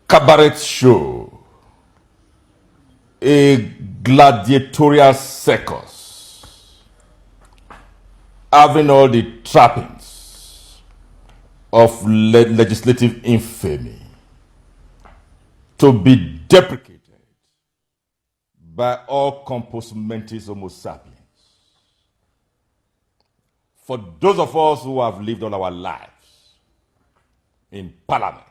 cabaret show, a gladiatorial circus, having all the trappings of legislative infamy, to be deprecated by all compos mentis homo sapiens. For those of us who have lived all our lives in parliament,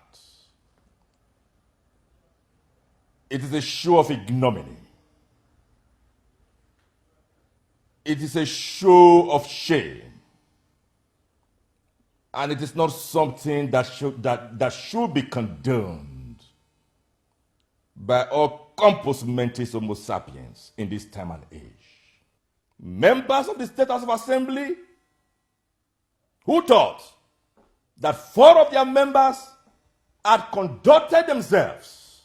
it is a show of ignominy. It is a show of shame. And it is not something that should be condoned by all compos mentis homo sapiens in this time and age. Members of the State House of Assembly who thought that 4 of their members had conducted themselves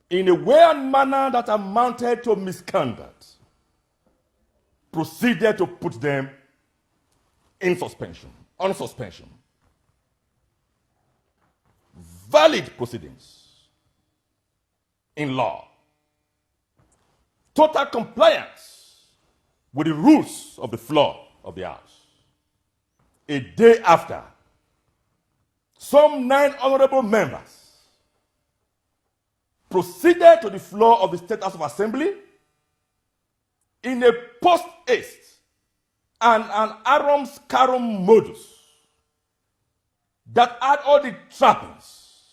in a way and manner that amounted to misconduct, proceeded to put them in suspension, on suspension. Valid proceedings in law. Total compliance with the rules of the floor of the House. A day after, some 9 honorable members proceeded to the floor of the State House of Assembly in a post-haste and an arum scarum modus that had all the trappings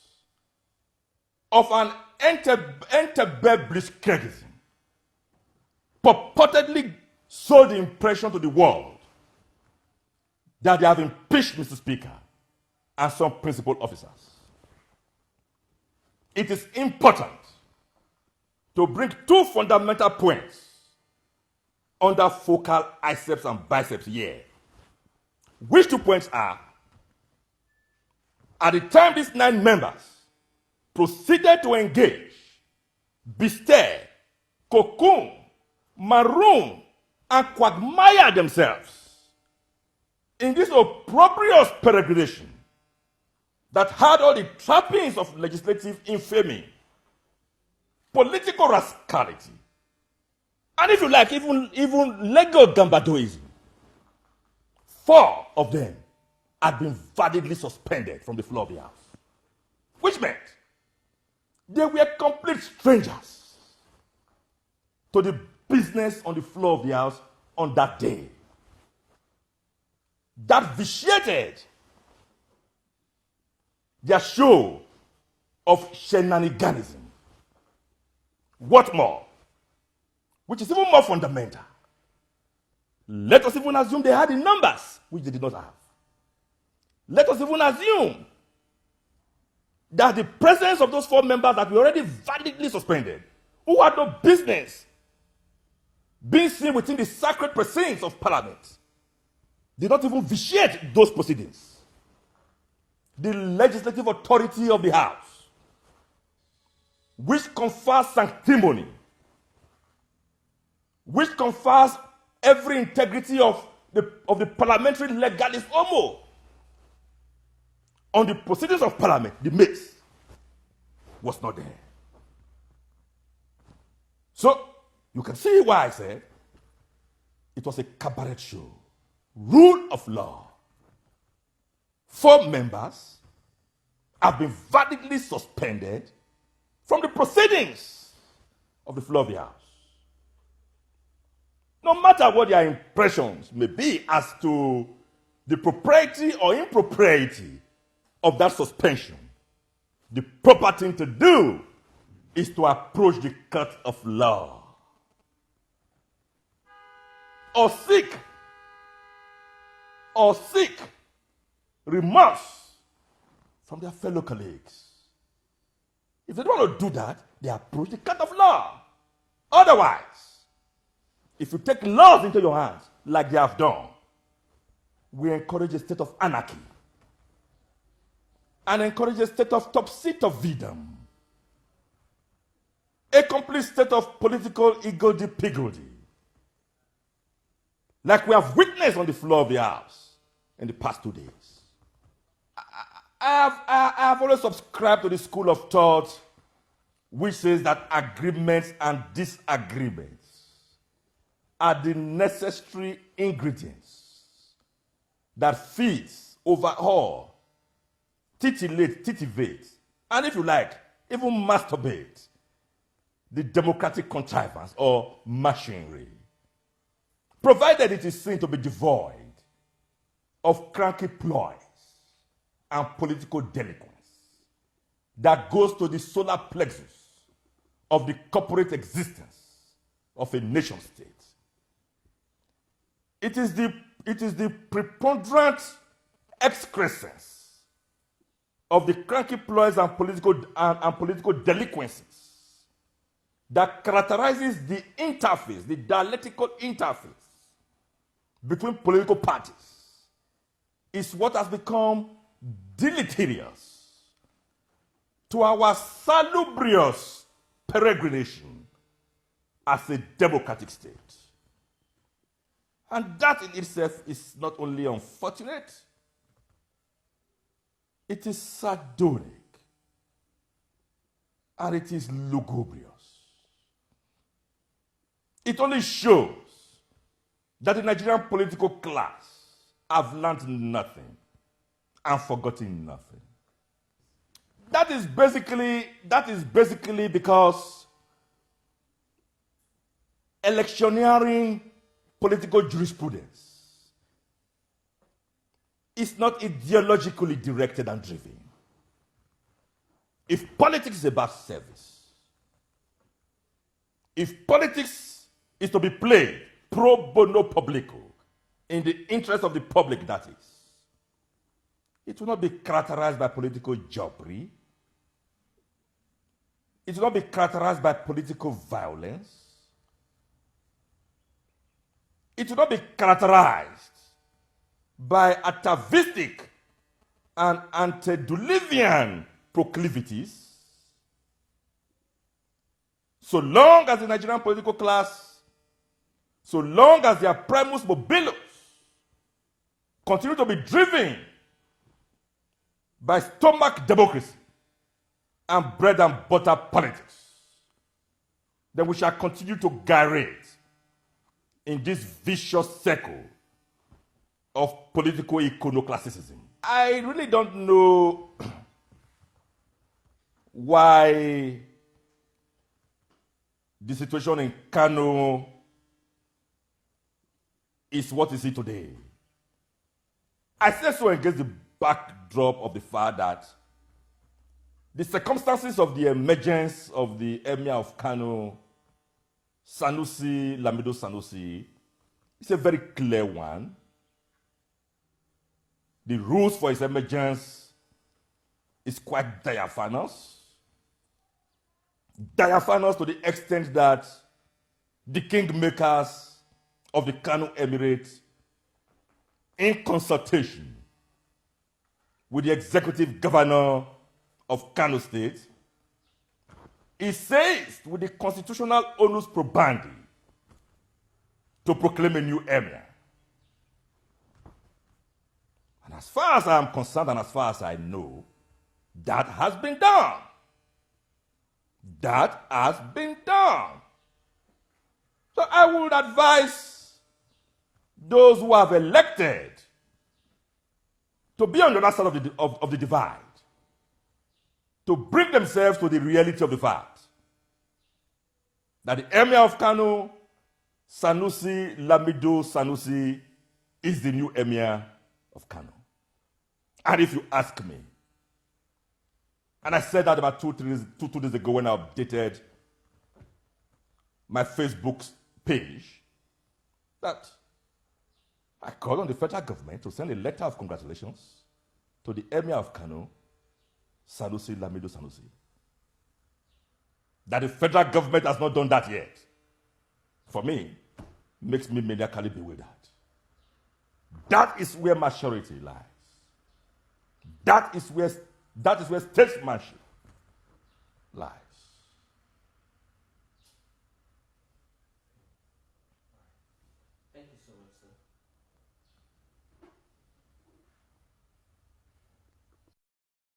of an enter-blitzkriegism, purportedly sold the impression to the world that they have impeached Mr. Speaker and some principal officers. It is important to bring 2 fundamental points under focal biceps and biceps here. Which 2 points are, at the time these 9 members proceeded to engage, bestir, cocoon, maroon, and quagmire themselves in this opprobrious peregrination that had all the trappings of legislative infamy, political rascality, and if you like, even legal gambadoism. 4 of them had been validly suspended from the floor of the House, which meant they were complete strangers to the business on the floor of the House on that day. That vitiated their show of shenaniganism. What more? Which is even more fundamental. Let us even assume they had the numbers, which they did not have. Let us even assume that the presence of those 4 members that were already validly suspended, who had no business being seen within the sacred precincts of Parliament, did not even vitiate those proceedings. The legislative authority of the House, which confers sanctimony, which confers every integrity of the parliamentary legalis homo on the proceedings of Parliament, the mix, was not there. So, you can see why I said it was a cabaret show. Rule of law. 4 members have been validly suspended from the proceedings of the floor of the House. No matter what their impressions may be as to the propriety or impropriety of that suspension, the proper thing to do is to approach the court of law or seek remorse from their fellow colleagues. If they don't want to do that, they approach the court of law. Otherwise, if you take laws into your hands, like they have done, we encourage a state of anarchy and encourage a state of topsy-turvydom, a complete state of political higgledy-piggledy, like we have witnessed on the floor of the House in the past 2 days. I have always subscribed to the school of thought which says that agreements and disagreements are the necessary ingredients that feeds, overhaul, titivate, and if you like, even masturbate the democratic contrivance or machinery, provided it is seen to be devoid of cranky ploys and political delinquence that goes to the solar plexus of the corporate existence of a nation state. It is the preponderant excrescence of the cranky ploys and political delinquencies that characterizes the interface, the dialectical interface between political parties, is what has become deleterious to our salubrious peregrination as a democratic state. And that in itself is not only unfortunate, it is sardonic, and it is lugubrious. It only shows that the Nigerian political class have learned nothing and forgotten nothing. That is basically because electioneering political jurisprudence is not ideologically directed and driven. If politics is about service, if politics is to be played pro bono publico, in the interest of the public, that is, it will not be characterized by political jobbery. It will not be characterized by political violence. It will not be characterized by atavistic and antediluvian proclivities. So long as the Nigerian political class, so long as their primus mobilus continue to be driven by stomach democracy and bread and butter politics, then we shall continue to gyrate in this vicious circle of political iconoclasticism. I really don't know why the situation in Kano is what is it today. I say so against the backdrop of the fact that the circumstances of the emergence of the Emir of Kano, Sanusi, Lamido Sanusi, is a very clear one. The rules for his emergence is quite diaphanous. Diaphanous to the extent that the kingmakers of the Kano Emirate, in consultation with the executive governor of Kano State, is seized with the constitutional onus probandi to proclaim a new emir. And as far as I am concerned and as far as I know, that has been done. That has been done. So I would advise those who have elected to be on the other side of the divide, to bring themselves to the reality of the fact that the Emir of Kano, Sanusi Lamido Sanusi, is the new Emir of Kano. And if you ask me, and I said that about two days ago when I updated my Facebook page, that I called on the federal government to send a letter of congratulations to the Emir of Kano, Sanusi Lamido Sanusi. That the federal government has not done that yet, for me, makes me maniacally bewildered. That is where maturity lies. That is where statesmanship lies.